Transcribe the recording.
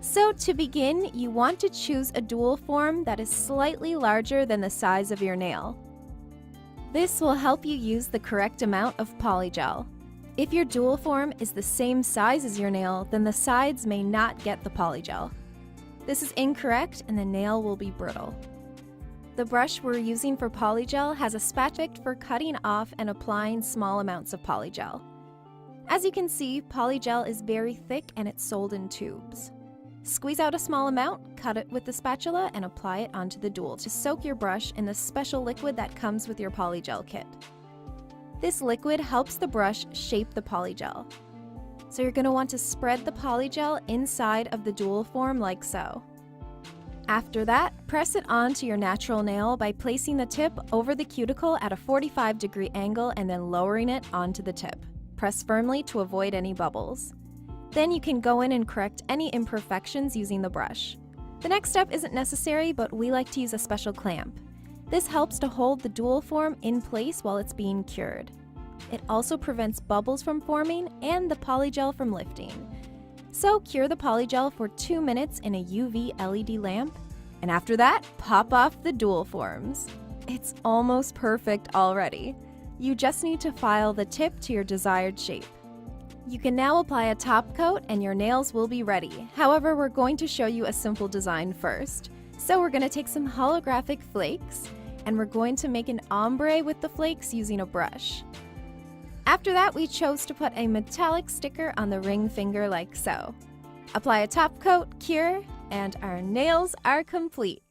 So to begin, you want to choose a dual form that is slightly larger than the size of your nail. This will help you use the correct amount of polygel. If your dual form is the same size as your nail, then the sides may not get the polygel. This is incorrect and the nail will be brittle. The brush we're using for polygel has a spatula for cutting off and applying small amounts of polygel. As you can see, polygel is very thick and it's sold in tubes. Squeeze out a small amount, cut it with the spatula, and apply it onto the dual to soak your brush in the special liquid that comes with your polygel kit. This liquid helps the brush shape the polygel. So you're going to want to spread the polygel inside of the dual form like so. After that, press it onto your natural nail by placing the tip over the cuticle at a 45-degree angle and then lowering it onto the tip. Press firmly to avoid any bubbles. Then you can go in and correct any imperfections using the brush. The next step isn't necessary, but we like to use a special clamp. This helps to hold the dual form in place while it's being cured. It also prevents bubbles from forming and the polygel from lifting. So cure the polygel for 2 minutes in a UV LED lamp, and after that, pop off the dual forms. It's almost perfect already. You just need to file the tip to your desired shape. You can now apply a top coat and your nails will be ready. However, we're going to show you a simple design first. So we're going to take some holographic flakes and we're going to make an ombre with the flakes using a brush. After that, we chose to put a metallic sticker on the ring finger like so. Apply a top coat, cure, and our nails are complete.